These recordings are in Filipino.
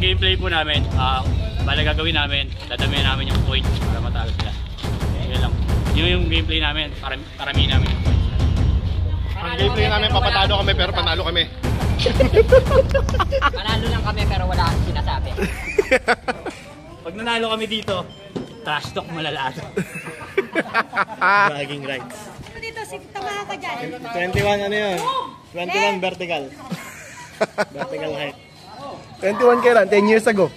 gameplay po namin, bala gagawin namin, dadamihan namin yung points para matalo sila. Yun lang. Yun yung gameplay namin, paramihin namin yung points. Ang gameplay namin, papatalo kami pero panalo kami. Panalo lang kami pero wala kang sinasabi. Pag nanalo kami dito, trash talk malalato. Bragging rights. Ano dito, tamahan ka dyan. 21 ano yun? 21 vertical. Vertical height. 21 kailan? 10 years ago.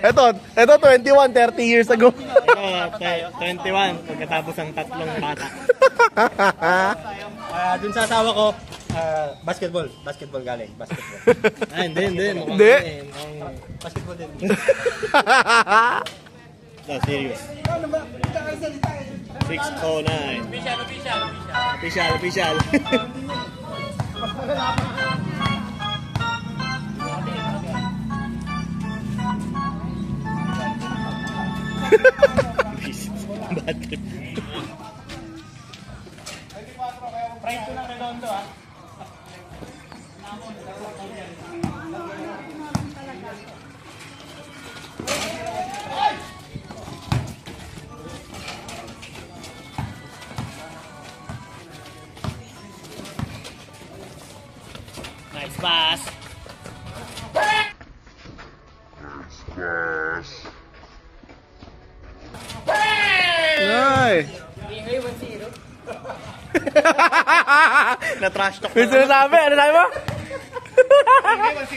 Ito 21, 30 years ago. Ito, 21, pagkatapos ng tatlong bata. Dun sa asawa ko, basketball galing, basketball. Hindi. Hindi. Basketball din. No, serious. 609. Official. Bad trip. Pride ko ng Redondo Nice pass. Nice. Na-trash talk May sinasabi, ano sabi mo?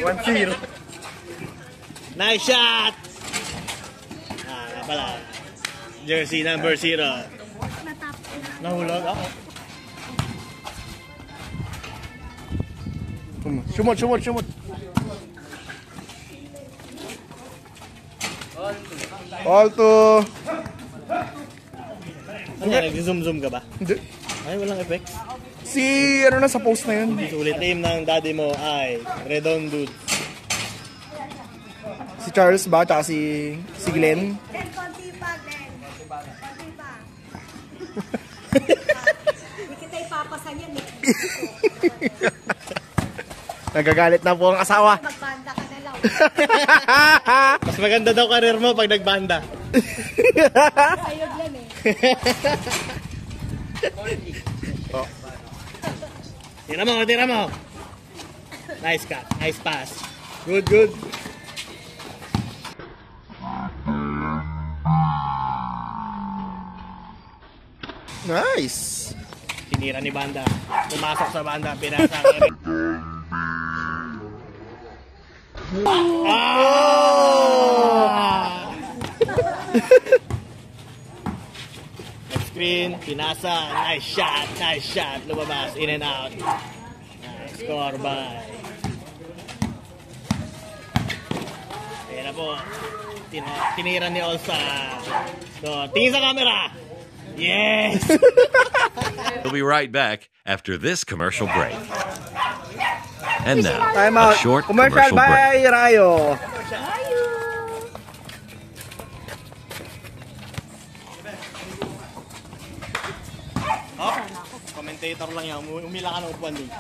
1-0. Nice shot! Pala. Jersey number 0. Nahulog ako. Sumot. All to. Ano yan? Nag-zoom ka ba? Hindi. Ay, walang effects. Si ano na sa post na yun. Sulit team ng daddy mo ay Redondo. Si Charles ba? Tsaka si Glenn. Glenn, konti pa, Glenn. Konti pa. Hindi kita ipapasan yan eh. Nagagalit na po ang asawa. Magbanda ka na lang. Mas maganda daw karir mo pag nagbanda. Sa'yo, Glenn eh. Oh. Tira mo. Nice cut. Nice pass. Good. Nice. Tinira ni Banda. Pumasok sa Banda. Pinasa ka rin. Next screen. Pinasa. Nice shot. Lumabas. In and out. Nice score by. Ayan na po. Tinira ni Olsa. So, tingin sa camera. Yes! We'll be right back after this commercial break. And now, Time a out. short Commercial commercial break. by Rayo. Oh, commentator lang yan. Umila ka ng upuan din.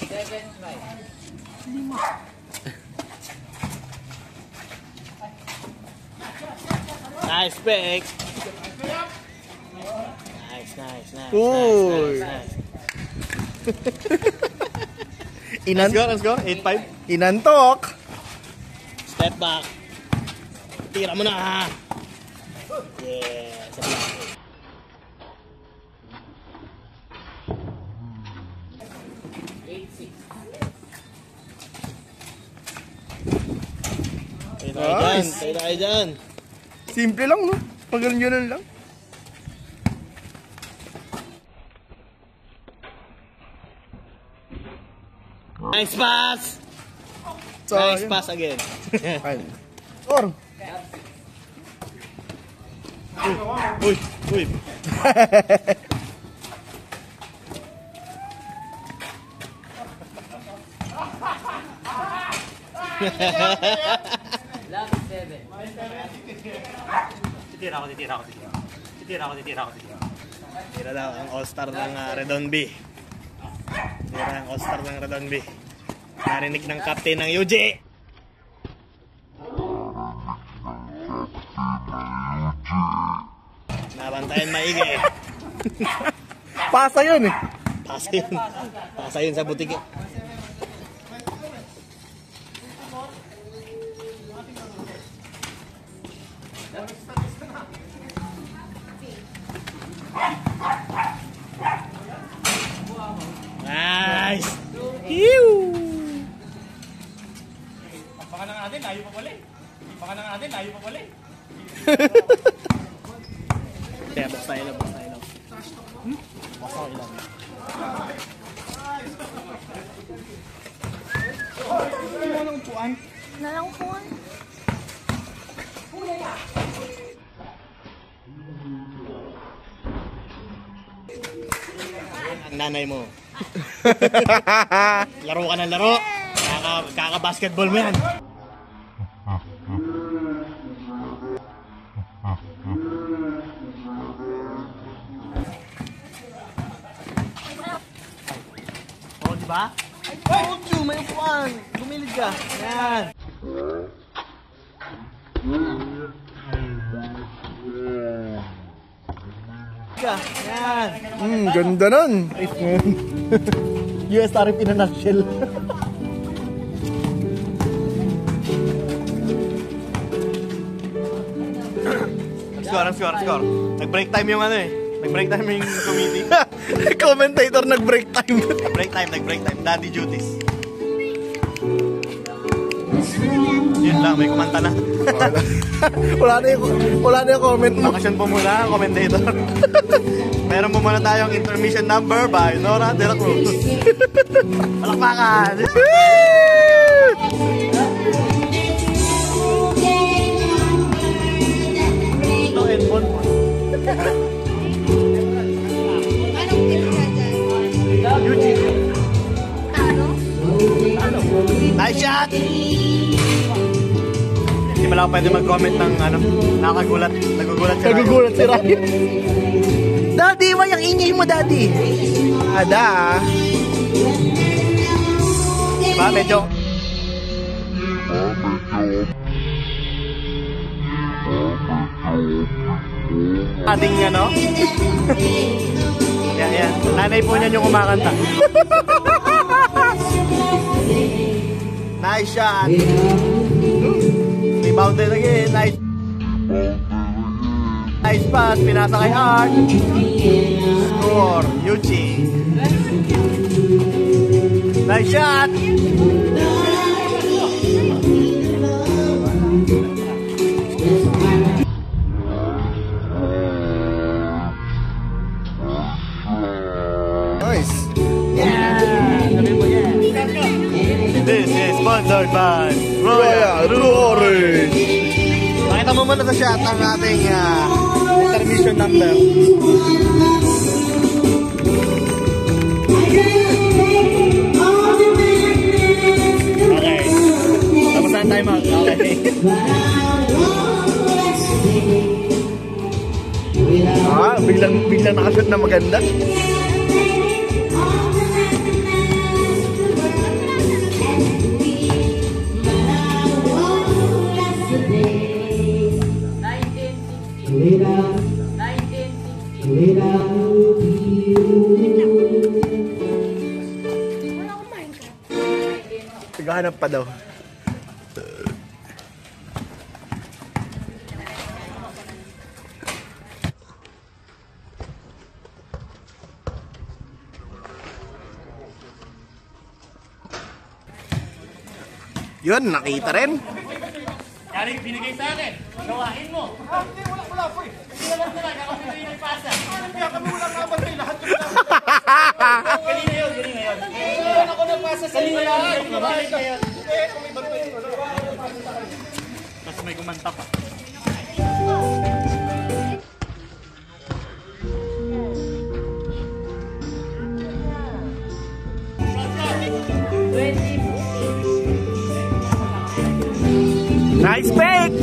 5. Nice pick. Nice. Uy. Let's go. 8-5. Inantok. Step back. Tira mo na. Yeah. Sa block. Tayo tayo dyan. Simple lang, no? Pag-ganyan lang. Nice pass! Nice pass again. Ayun. Or. Uy. Titira ko. Tira daw ang all-star ng Redon B. Tira ang all-star ng Redon B. Narinig ng captain ng UG. Nabantayan maigi. Pasa yun eh. Pasa yun. Pasa yun sa butik. Nice! Hiu! Baka na natin, layo pa pala eh. Baka na natin, layo pa pala eh. Kaya box tayo lang, box tayo lang. Box tayo lang. Nalang po. Ang nanay mo. Laro ka ng laro. Kaka-basketball mo yan. Oh, diba? I told you, may upuan. Gumilid ka. Yan. Yan. Ganda nun. US tariff in a nutshell. Score. Nag-break time yung ano eh. Nag-break time yung committee. Commentator nag-break time. Nag-break time. Daddy duties. Yun lang, may kumanta na. wala na yung comment mo. Bakasyon po muna ang commentator. Meron po muna tayong intermission number by Nora De La Cruz. Palakpakan! No headphone po. Anong pinaka dyan? Eugene. Ano? Nice shot! Hindi pala ako pwede mag-comment ng ano, nakagulat. Nagugulat si Ryan. Nagugulat si Ryan. Daddy, why ang ingay mo, Daddy? Ada. Diba, medyo... ating ano? Yan. Nanay po niyan yung kumakanta. Nice shot. Rebounded again. Nice pass. Pinasa kay Art. Score. Yuchi. Nice shot. Nice. This is sponsored by Royal Orange. Pakita mo muna sa shot ang ating intermission number. Okay. Tapos na time out. Okay. Biglang nakashoot na maganda. Wala akong Minecraft. Naghahanap pa daw. Yun, nakita rin. Yari, binigay sa akin. Gawain mo. Hindi, wala po eh. Hindi naman talaga ako pinagay ng pasa. Kaya kami wala nakabantay lahat yung Kanina yun. Wala ako nagpasa sa inyo lahat. Mabalik na yun. Eh, kung may bantay yun. Tapos may kumanta pa. Nice fake!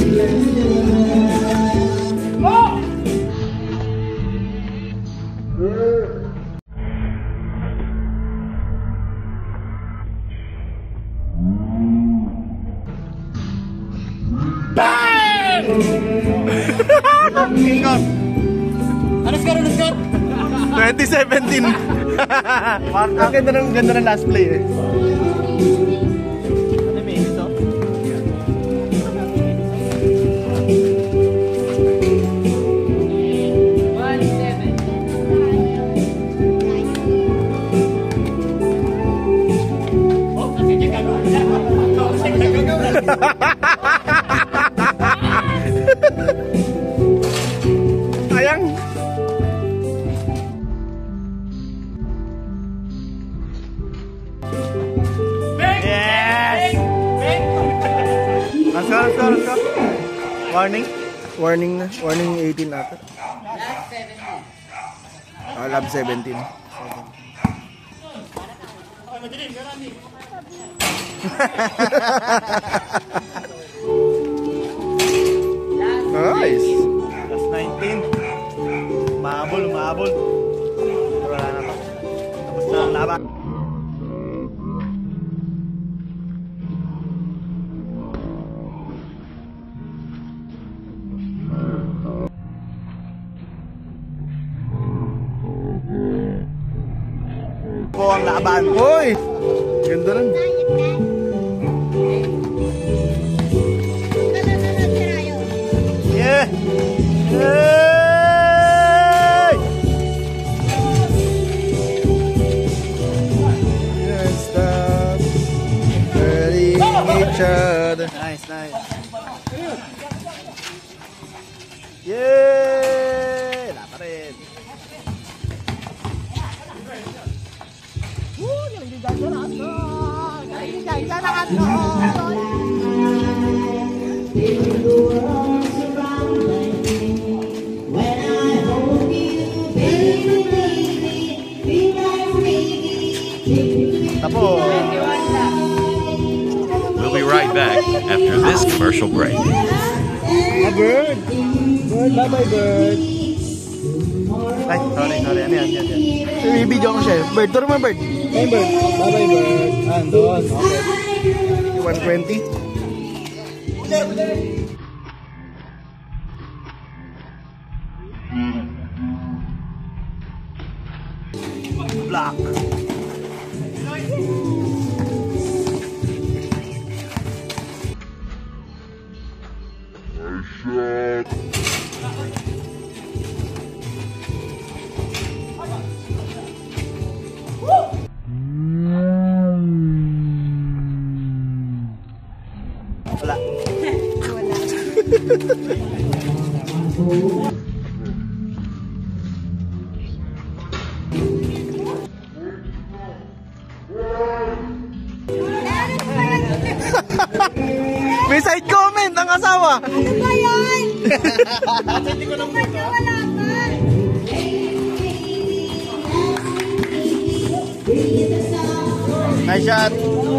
Bang! Ikot. Ano score? 2017. Ang ganda ng last play eh. Ano may gusto? Sayang. Yes! Let's go. Warning. Warning 18 ata. Lab 17. Nice. Last 19. Umabol. Pero wala na to. Tapos na ang laban. Po ang laban. Hoy! Ganda rin. Yeah! Hey! Can't stop hurting each other. Nice. Yeah! Wala pa rin. Tapos. We'll be right back after this commercial break. A bird! Bye-bye, bird. Ay, sorry. Ano yan. Ibibidyo ko siya. Bird, turo mo, bird. Bye, bird. Bye-bye, bird. Andun. Okay. 120. Black. Wala. May side comment ang asawa. Ano ba yan? Hindi ko lang muna. Wala ka. Nice shot.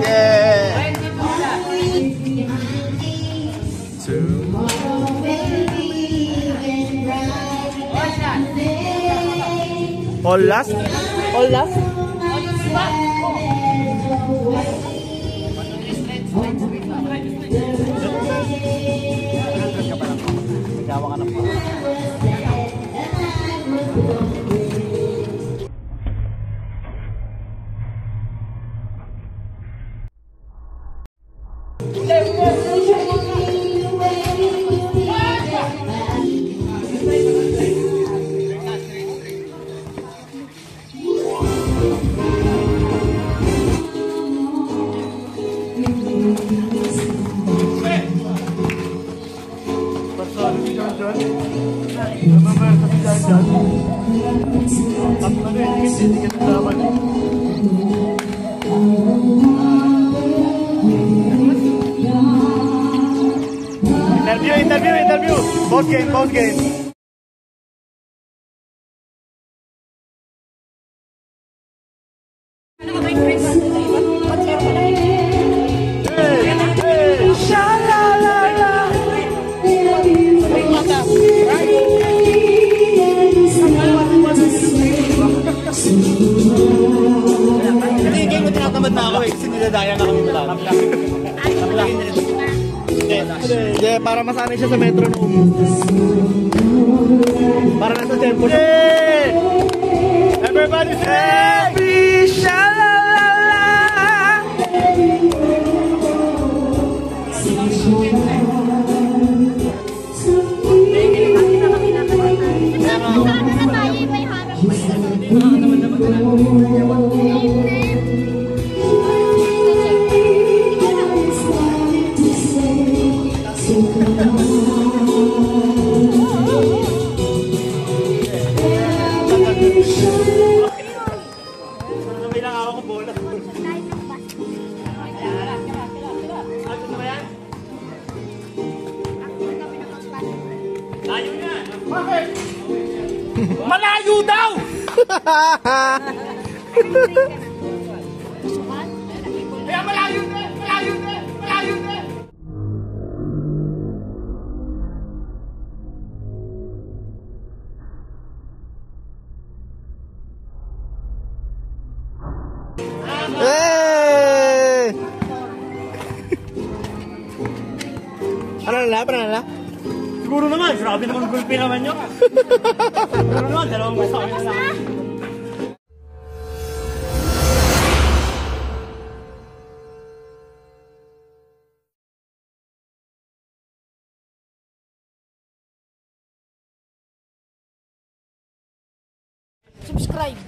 Yeah. All last? All last? Gawa ka ng Interview. Both game. Hindi mo tinatamad na ako eh kasi niladaya na kami malaki. Hindi, para masanay siya sa metronome. Para nasa tempo siya. Everybody say! Shalala. Sabay lang ako bola. Malayo daw! Kaya malayo din! Malayo din! Malayo din! Hey! Ano nala? Siguro naman, grabe naman gulpi naman nyo. Siguro naman, dalawang gusto kami na lang. Subscribe.